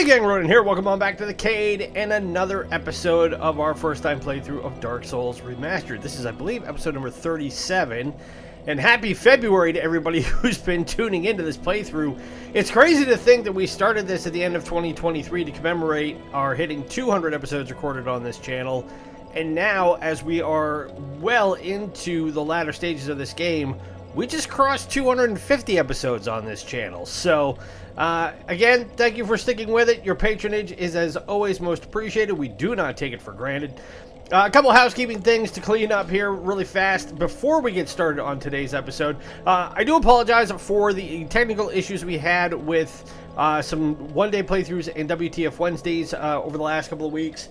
Hey gang, Ronan here, welcome on back to the Cade and another episode of our first time playthrough of Dark Souls Remastered. This is, I believe, episode number 37, and happy February to everybody who's been tuning into this playthrough. It's crazy to think that we started this at the end of 2023 to commemorate our hitting 200 episodes recorded on this channel, and now, as we are well into the latter stages of this game, we just crossed 250 episodes on this channel. So, again, thank you for sticking with it. Your patronage is, as always, most appreciated. We do not take it for granted. A couple of housekeeping things to clean up here really fast before we get started on today's episode. I do apologize for the technical issues we had with some one-day playthroughs and WTF Wednesdays over the last couple of weeks.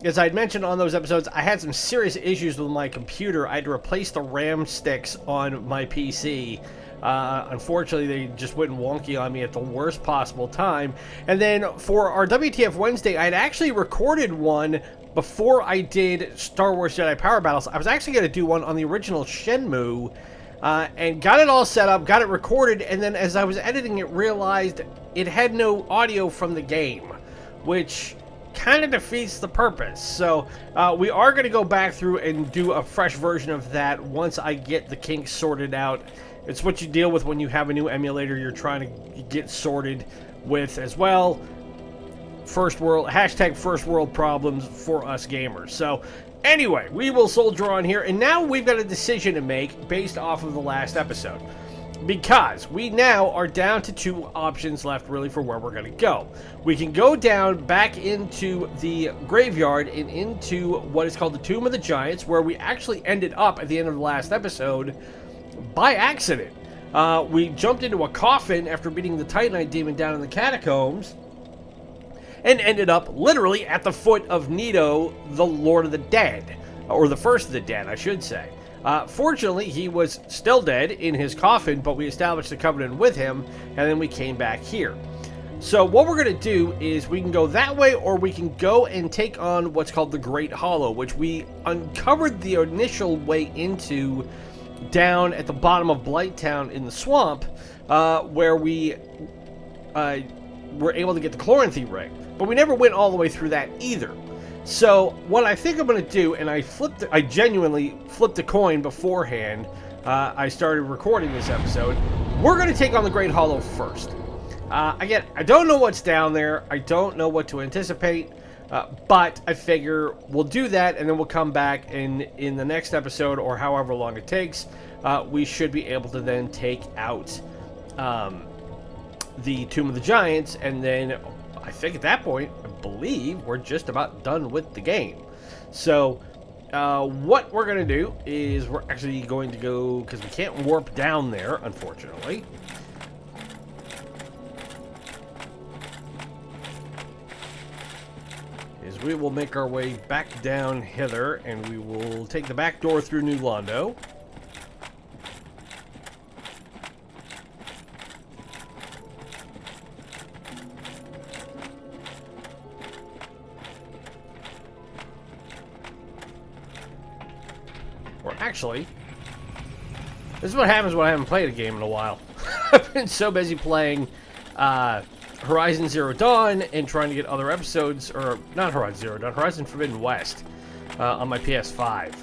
As I had mentioned on those episodes, I had some serious issues with my computer. I had to replace the RAM sticks on my PC. Unfortunately, they just went wonky on me at the worst possible time. And then for our WTF Wednesday, I had actually recorded one before I did Star Wars Jedi Power Battles. I was actually going to do one on the original Shenmue, and got it all set up, got it recorded, and then as I was editing it, realized it had no audio from the game, which kind of defeats the purpose. So we are going to go back through and do a fresh version of that once I get the kinks sorted out. It's what you deal with when you have a new emulator you're trying to get sorted with as well. First world problems for us gamers. So anyway, we will soldier on here, and now we've got a decision to make based off of the last episode, because we now are down to two options left really for where we're going to go. We can go down back into the graveyard and into what is called the Tomb of the Giants, where we actually ended up at the end of the last episode by accident. We jumped into a coffin after beating the Titanite demon down in the catacombs and ended up literally at the foot of Nito, the Lord of the Dead, or the First of the Dead, I should say. Fortunately, he was still dead in his coffin, but we established a covenant with him, and then we came back here. So what we're going to do is we can go that way, or we can go and take on what's called the Great Hollow, which we uncovered the initial way into down at the bottom of Blighttown in the swamp, where we were able to get the Chloranthy ring. But we never went all the way through that either. So what I think I'm going to do, and I genuinely flipped a coin beforehand, I started recording this episode. We're going to take on the Great Hollow first. Again, I don't know what's down there. I don't know what to anticipate, but I figure we'll do that, and then we'll come back, and in the next episode, or however long it takes, we should be able to then take out the Tomb of the Giants, and then I think at that point, I believe we're just about done with the game. So, what we're going to do is we're actually going to go, because we can't warp down there, unfortunately. Is we will make our way back down hither, and we will take the back door through New Londo. Actually, this is what happens when I haven't played a game in a while. I've been so busy playing Horizon Zero Dawn and trying to get other episodes, or not Horizon Zero Dawn, Horizon Forbidden West on my PS5.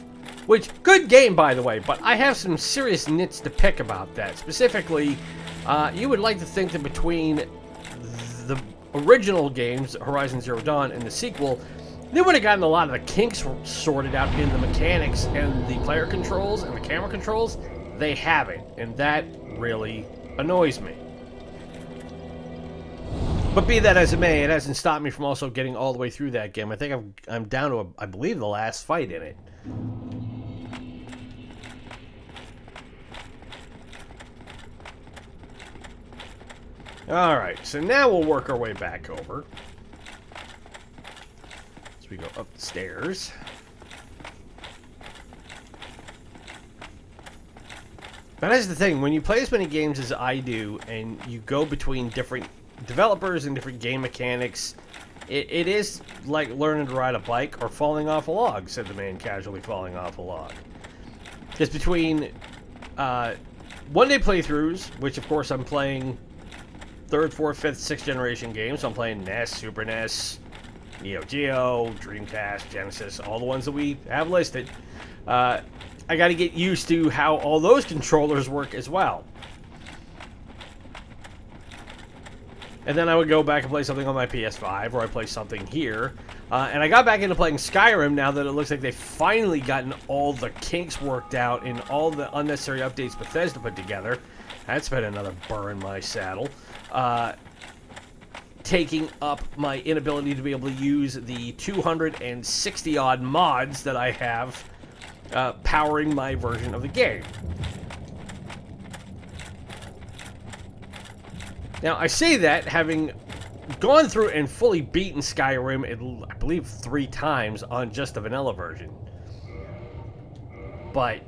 Which, good game by the way, but I have some serious nits to pick about that. Specifically, you would like to think that between the original games, Horizon Zero Dawn, and the sequel, they would have gotten a lot of the kinks sorted out in the mechanics and the player controls and the camera controls. They haven't, and that really annoys me. But be that as it may, it hasn't stopped me from also getting all the way through that game. I think I'm down to, I believe, the last fight in it. Alright, so now we'll work our way back over. We go up the stairs. That is the thing, when you play as many games as I do, and you go between different developers and different game mechanics, it is like learning to ride a bike or falling off a log, said the man casually falling off a log. Because between one-day playthroughs, which of course I'm playing 3rd, 4th, 5th, 6th generation games. So I'm playing NES, Super NES, Neo-Geo, Dreamcast, Genesis, all the ones that we have listed. I got to get used to how all those controllers work as well. And then I would go back and play something on my PS5, or I play something here. And I got back into playing Skyrim now that it looks like they've finally gotten all the kinks worked out and all the unnecessary updates Bethesda put together. That's been another burr in my saddle. Taking up my inability to be able to use the 260-odd mods that I have powering my version of the game. Now, I say that having gone through and fully beaten Skyrim, I believe 3 times on just the vanilla version. But,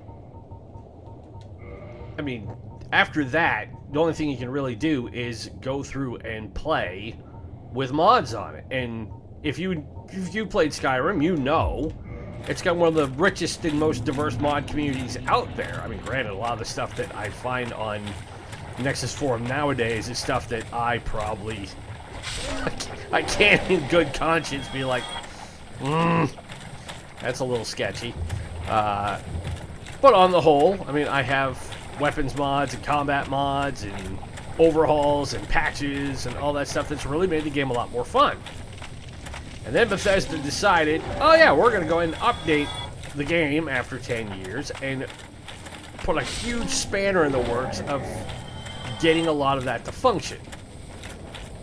I mean, after that, the only thing you can really do is go through and play with mods on it. And if you played Skyrim, you know it's got one of the richest and most diverse mod communities out there. I mean, granted, a lot of the stuff that I find on Nexus Forum nowadays is stuff that I probably... I can't in good conscience be like, that's a little sketchy. But on the whole, I mean, I have weapons mods and combat mods and overhauls and patches and all that stuff that's really made the game a lot more fun. And then Bethesda decided, oh yeah, we're going to go ahead and update the game after 10 years and put a huge spanner in the works of getting a lot of that to function.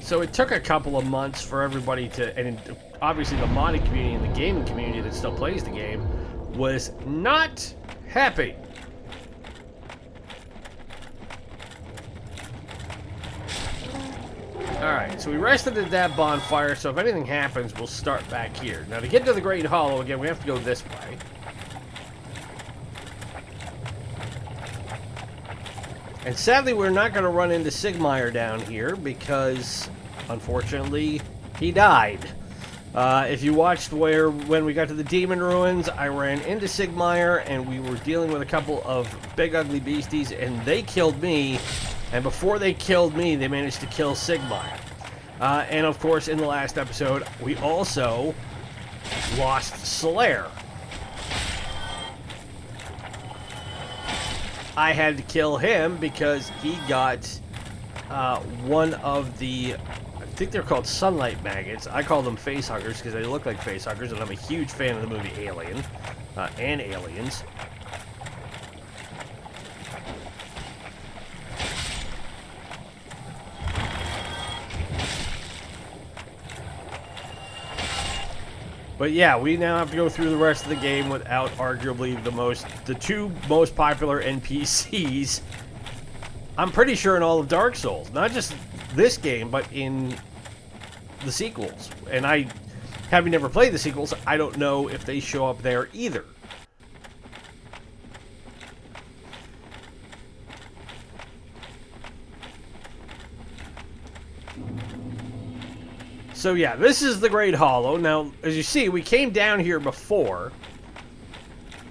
So it took a couple of months for everybody to, and obviously the modding community and the gaming community that still plays the game was not happy. Alright, so we rested at that bonfire, so if anything happens, we'll start back here. Now to get to the Great Hollow, again, we have to go this way. And sadly, we're not going to run into Sigmire down here because, unfortunately, he died. If you watched when we got to the Demon Ruins, I ran into Sigmire and we were dealing with a couple of big ugly beasties and they killed me. And before they killed me, they managed to kill Sigmire. And of course, in the last episode, we also lost Solaire. I had to kill him because he got one of the, I think they're called sunlight maggots. I call them facehuggers because they look like facehuggers, and I'm a huge fan of the movie Alien and Aliens. But yeah, we now have to go through the rest of the game without arguably the 2 most popular NPCs, I'm pretty sure, in all of Dark Souls. Not just this game, but in the sequels. And having never played the sequels, I don't know if they show up there either. So yeah, this is the Great Hollow. Now, as you see, we came down here before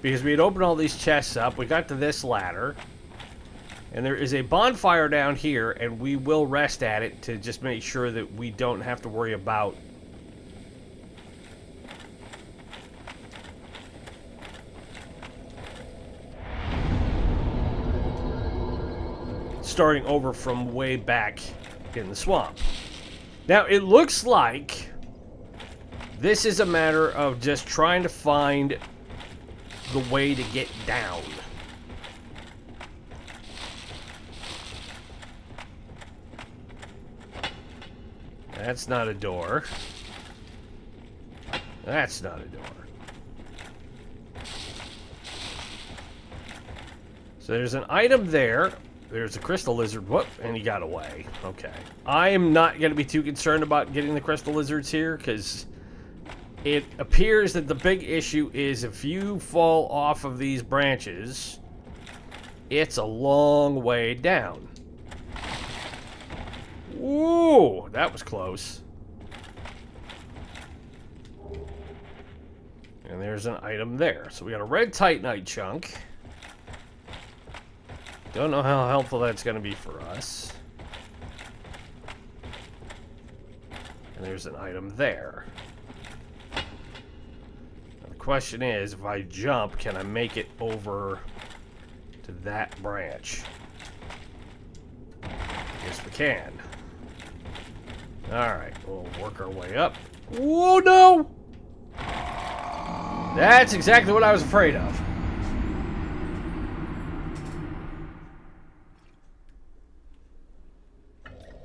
because we had opened all these chests up. We got to this ladder. And there is a bonfire down here, and we will rest at it to just make sure that we don't have to worry about starting over from way back in the swamp. Now, it looks like this is a matter of just trying to find the way to get down. That's not a door. That's not a door. So there's an item there. There's a crystal lizard. Whoop, and he got away. Okay. I am not going to be too concerned about getting the crystal lizards here, because it appears that the big issue is if you fall off of these branches, it's a long way down. Ooh, that was close. And there's an item there. So we got a red Titanite chunk. Don't know how helpful that's going to be for us. And there's an item there. Now the question is, if I jump, can I make it over to that branch? Yes, we can. Alright, we'll work our way up. Whoa, no! That's exactly what I was afraid of.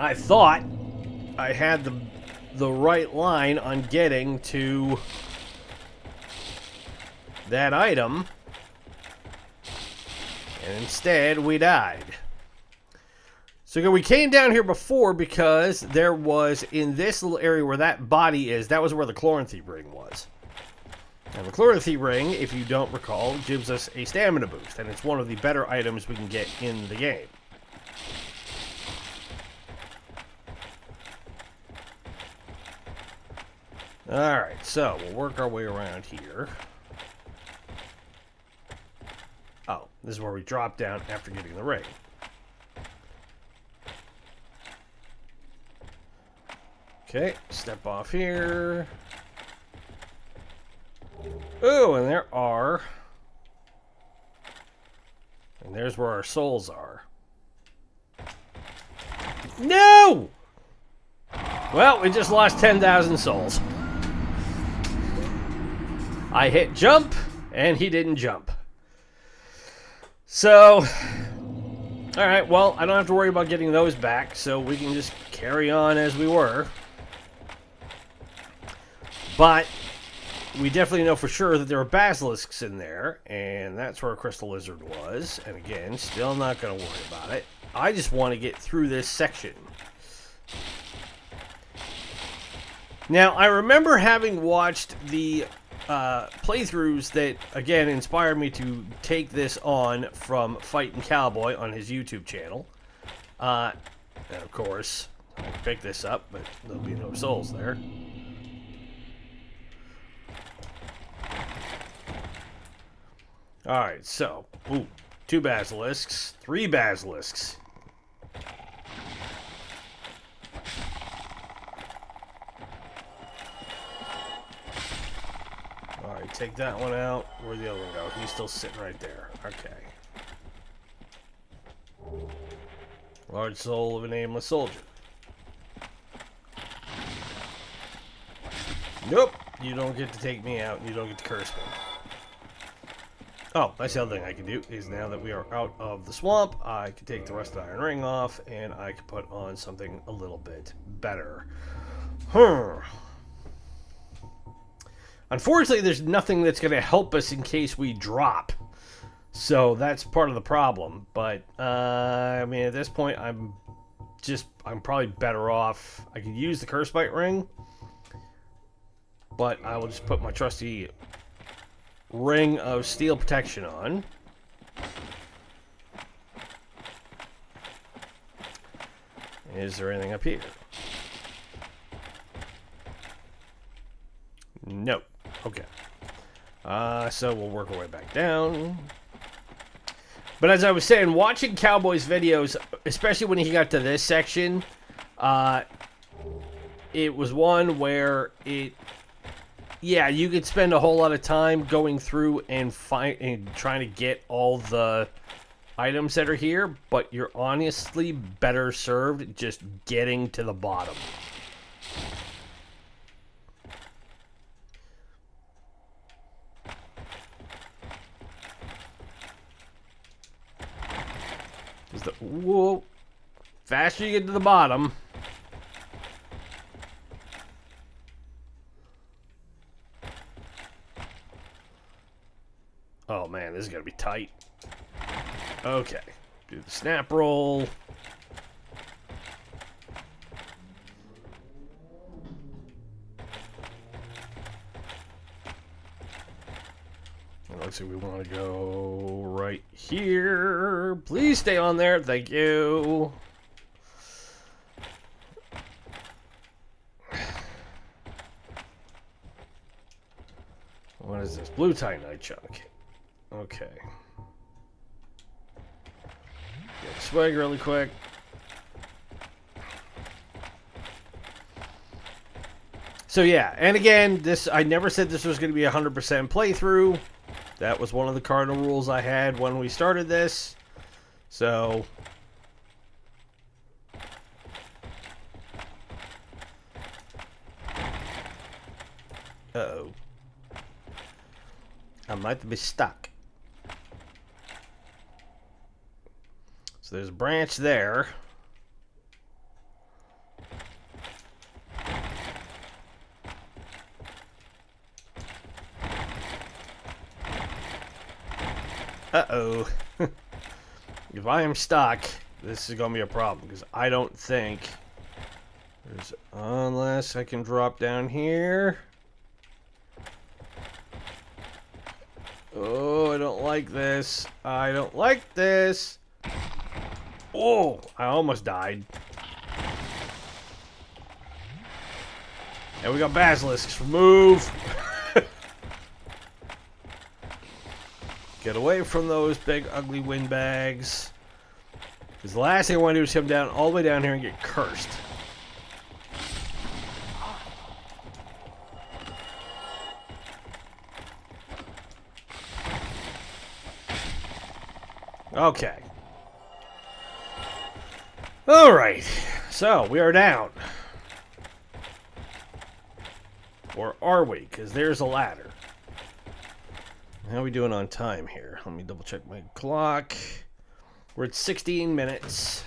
I thought I had the right line on getting to that item, and instead we died. So we came down here before because there was, in this little area where that body is, that was where the Chloranthene ring was. And the Chloranthene ring, if you don't recall, gives us a stamina boost, and it's one of the better items we can get in the game. Alright, so we'll work our way around here. Oh, this is where we drop down after getting the ring. Okay, step off here. Oh, and there are... And there's where our souls are. No! Well, we just lost 10,000 souls. I hit jump, and he didn't jump. So... Alright, well, I don't have to worry about getting those back, so we can just carry on as we were. But we definitely know for sure that there are basilisks in there, and that's where a crystal lizard was. And again, still not going to worry about it. I just want to get through this section. Now, I remember having watched the playthroughs that, again, inspired me to take this on from Fightin' Cowboy on his YouTube channel. And of course, I can pick this up, but there'll be no souls there. Alright, so, 2 basilisks, 3 basilisks. Alright, take that one out. Where'd the other one go? He's still sitting right there. Okay. Large soul of a nameless soldier. Nope, you don't get to take me out, and you don't get to curse me. Oh, that's the other thing I can do, is now that we are out of the swamp, I can take the rest of the iron ring off, and I can put on something a little bit better. Unfortunately, there's nothing that's going to help us in case we drop. So that's part of the problem. But, I mean, at this point, I'm probably better off. I could use the Curse Bite ring, but I will just put my trusty ring of steel protection on. Is there anything up here? Nope. Okay. So we'll work our way back down. But as I was saying, watching Cowboy's videos, especially when he got to this section, it was one where yeah, you could spend a whole lot of time going through and trying to get all the items that are here, but you're honestly better served just getting to the bottom. Whoa, faster you get to the bottom. Oh man, this is gonna be tight. Okay, do the snap roll. Let's see, we want to go right here. Please stay on there. Thank you. What is this? Blue Titanite chunk. Okay. Get swag really quick. So yeah, and again, I never said this was going to be a 100% playthrough. That was one of the cardinal rules I had when we started this. So uh-oh. I might be stuck. So there's a branch there. Uh-oh. If I am stuck, this is going to be a problem, because I don't think unless I can drop down here. Oh, I don't like this. I don't like this. Oh, I almost died. And we got basilisks. Move. Get away from those big, ugly windbags. Because the last thing I want to do is come down all the way down here and get cursed. Okay. Alright. So, we are down. Or are we? Because there's a ladder. How are we doing on time here? Let me double check my clock. We're at 16 minutes.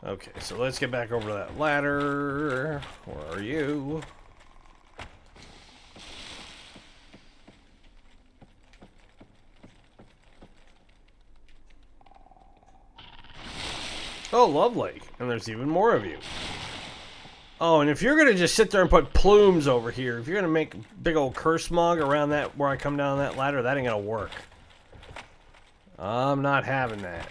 Okay, so let's get back over to that ladder. Where are you? Oh, lovely. And there's even more of you. Oh, and if you're going to just sit there and put plumes over here, if you're going to make big old curse smog around that, where I come down that ladder, that ain't going to work. I'm not having that.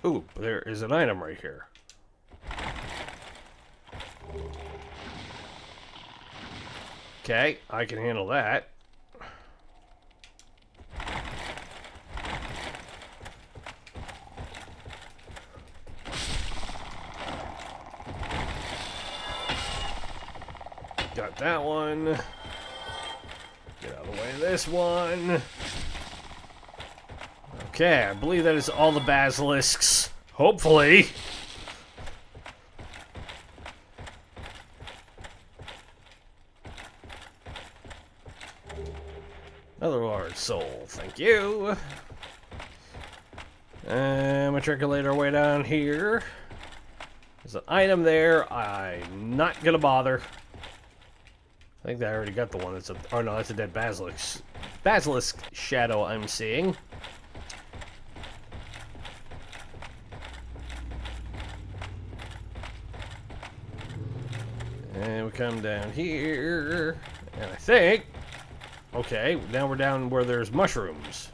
Ooh, there is an item right here. Okay, I can handle that. Got that one. Get out of the way of this one. Okay, I believe that is all the basilisks. Hopefully. Another large soul, thank you. And matriculate our way down here. There's an item there. I'm not gonna bother. I think I already got the one that's a... Oh no, that's a dead basilisk. Basilisk shadow I'm seeing. And we come down here. And I think... Okay, now we're down where there's mushrooms.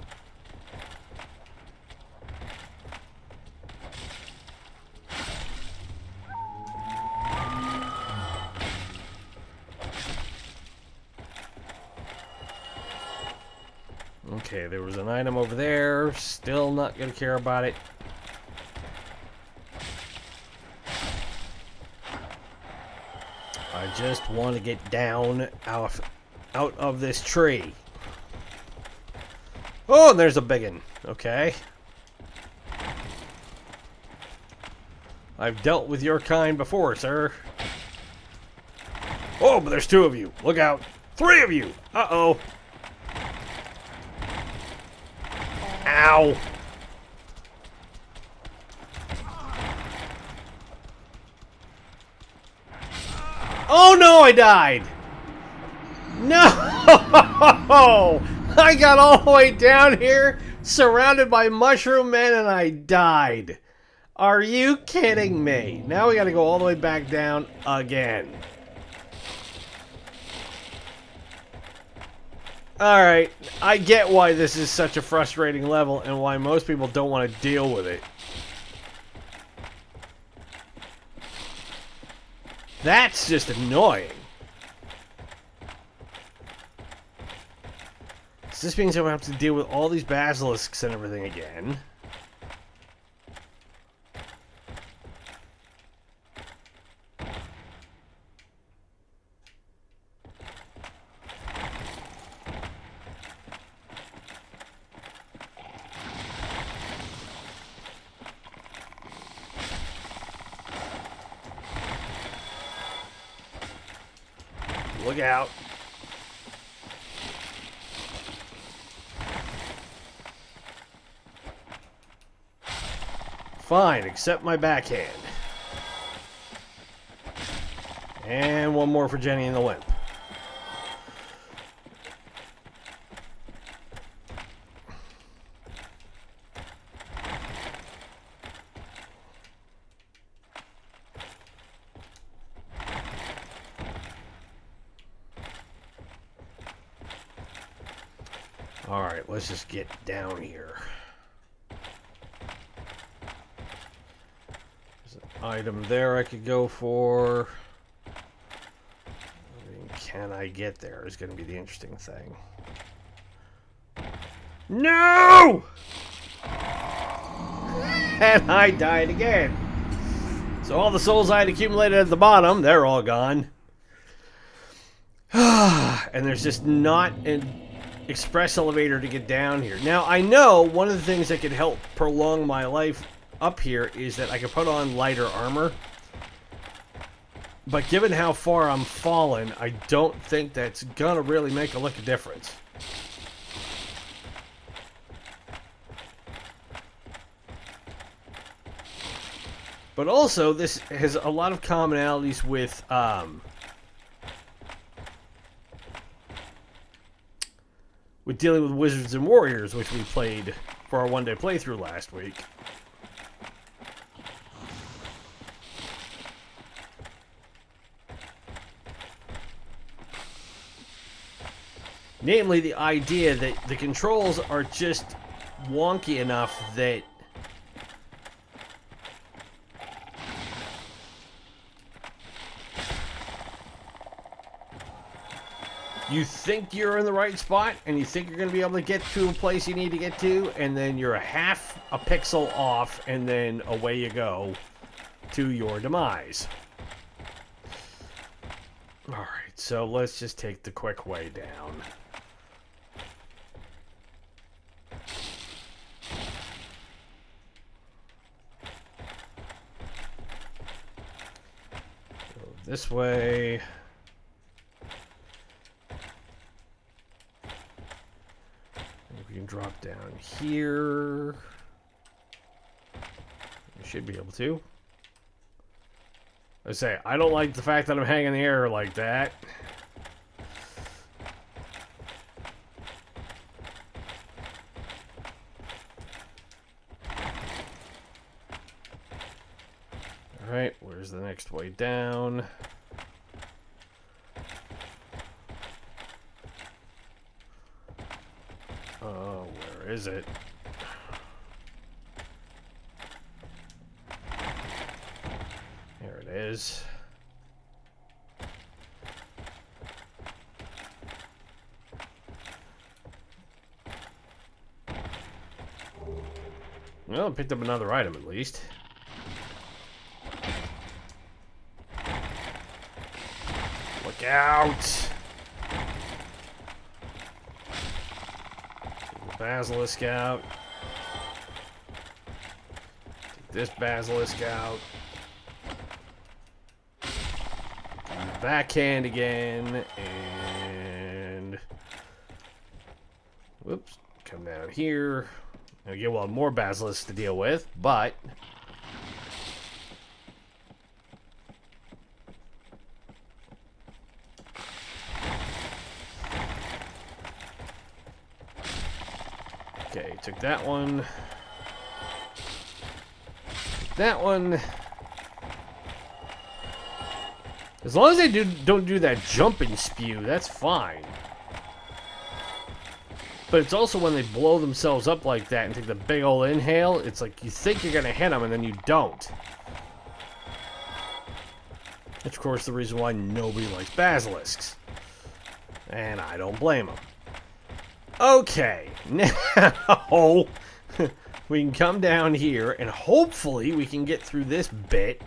Okay, there was an item over there. Still not gonna care about it. I just want to get down out of this tree. Oh, and there's a biggin. Okay. I've dealt with your kind before, sir. Oh, but there's two of you. Look out. Three of you. Uh-oh. Ow. Oh no, I died. No! I got all the way down here, surrounded by mushroom men, and I died. Are you kidding me? Now we gotta go all the way back down again. Alright, I get why this is such a frustrating level and why most people don't want to deal with it. That's just annoying. So this means I'm going to have to deal with all these basilisks and everything again. Look out. Fine, accept my backhand. And one more for Jenny and the Limp. Alright, let's just get down here. There's an item there I could go for. I mean, can I get there is going to be the interesting thing. No! And I died again. So all the souls I had accumulated at the bottom, they're all gone. And there's just not an express elevator to get down here. Now, I know one of the things that could help prolong my life up here is that I could put on lighter armor. But given how far I'm fallen, I don't think that's gonna really make a lick of difference. But also, this has a lot of commonalities with dealing with Wizards and Warriors, which we played for our one-day playthrough last week. Namely, the idea that the controls are just wonky enough that you think you're in the right spot, and you think you're going to be able to get to a place you need to get to, and then you're a half a pixel off, and then away you go to your demise. Alright, so let's just take the quick way down. Go this way. We can drop down here. We should be able to. I say, I don't like the fact that I'm hanging in the air like that. Alright, where's the next way down? Oh, where is it? There it is. Well, I picked up another item at least. Look out! Basilisk out. Take this basilisk out. Backhand again, and whoops, come down here. Again, we'll have more basilisks to deal with, but okay, took that one. That one. As long as they don't do that jumping spew, that's fine. But it's also when they blow themselves up like that and take the big old inhale, it's like you think you're going to hit them and then you don't. That's, of course, the reason why nobody likes basilisks. And I don't blame them. Okay, now we can come down here and hopefully we can get through this bit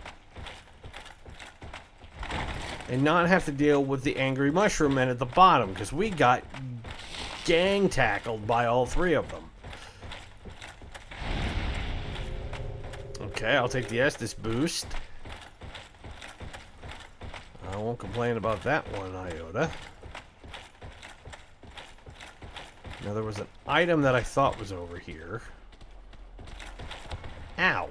and not have to deal with the angry mushroom men at the bottom, because we got gang tackled by all three of them. Okay, I'll take the Estus boost. I won't complain about that one iota. Now there was an item that I thought was over here. Ow.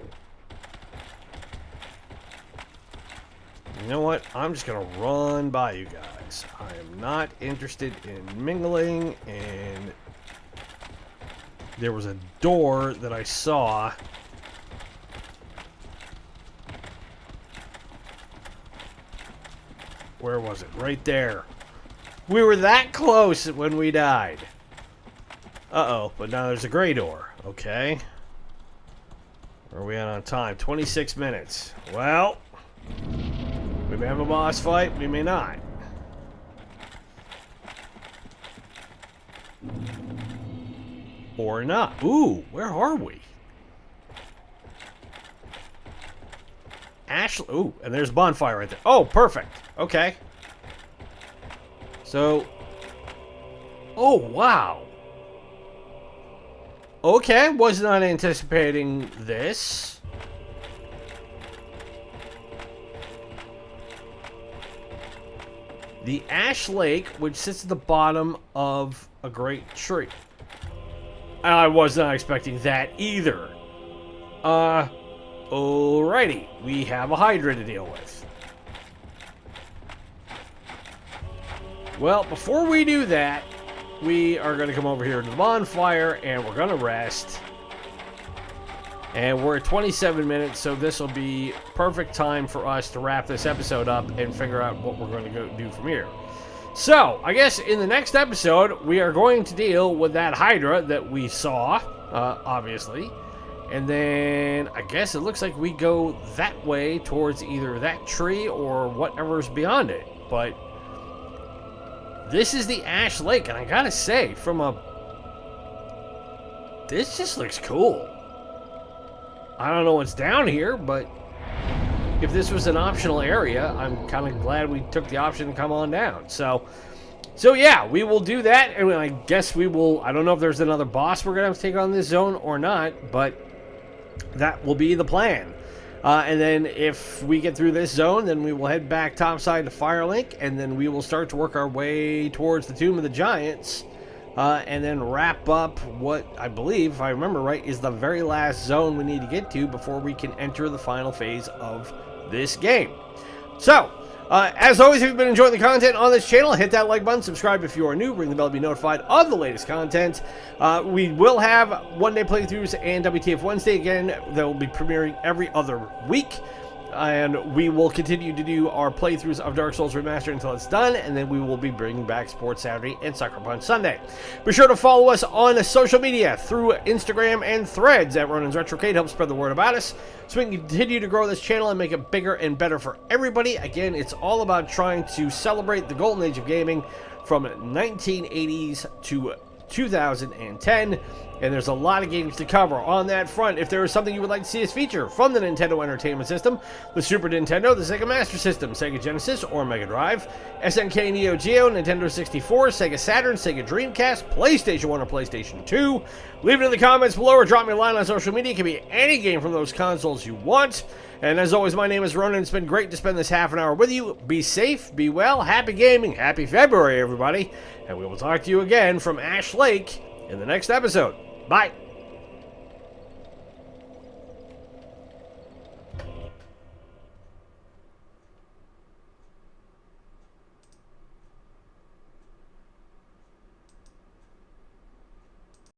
You know what? I'm just gonna run by you guys. I am not interested in mingling, and there was a door that I saw. Where was it? Right there. We were that close when we died. Uh-oh, but now there's a gray door. Okay. Where are we at on time? 26 minutes. Well, we may have a boss fight, we may not. Or not. Ooh, where are we? Ashley. Ooh, and there's a bonfire right there. Oh, perfect. Okay. So. Oh, wow. Okay, was not anticipating this. The Ash Lake, which sits at the bottom of a great tree. I was not expecting that either. Alrighty. We have a Hydra to deal with. Well, before we do that, we are going to come over here to the bonfire, and we're going to rest. And we're at 27 minutes, so this will be perfect time for us to wrap this episode up and figure out what we're going to go do from here. So, I guess in the next episode, we are going to deal with that Hydra that we saw, obviously. And then, I guess it looks like we go that way towards either that tree or whatever's beyond it. But this is the Ash Lake, and I gotta say, this just looks cool. I don't know what's down here, but if this was an optional area, I'm kind of glad we took the option to come on down. So yeah, we will do that, and I guess we will. I don't know if there's another boss we're gonna have to take on this zone or not, but that will be the plan. And then if we get through this zone, then we will head back topside to Firelink, and then we will start to work our way towards the Tomb of the Giants, and then wrap up what I believe, if I remember right, is the very last zone we need to get to before we can enter the final phase of this game. So, as always, if you've been enjoying the content on this channel, hit that like button, subscribe if you are new, ring the bell to be notified of the latest content. We will have one-day playthroughs and WTF Wednesday again that will be premiering every other week. And we will continue to do our playthroughs of Dark Souls Remastered until it's done, and then we will be bringing back Sports Saturday and Sucker Punch Sunday. Be sure to follow us on social media through Instagram and Threads at Ronan's Retrocade. Help spread the word about us so we can continue to grow this channel and make it bigger and better for everybody. Again, it's all about trying to celebrate the golden age of gaming from 1980s to 2010, and there's a lot of games to cover on that front. If there is something you would like to see us feature from the Nintendo Entertainment System, the Super Nintendo, the Sega Master System, Sega Genesis or MegaDrive, SNK Neo-Geo, Nintendo 64, Sega Saturn, Sega Dreamcast, PlayStation 1 or PlayStation 2, leave it in the comments below or drop me a line on social media. It can be any game from those consoles you want. And as always, my name is Ronan. It's been great to spend this half an hour with you. Be safe, be well, happy gaming, happy February, everybody. And we will talk to you again from Ash Lake in the next episode. Bye.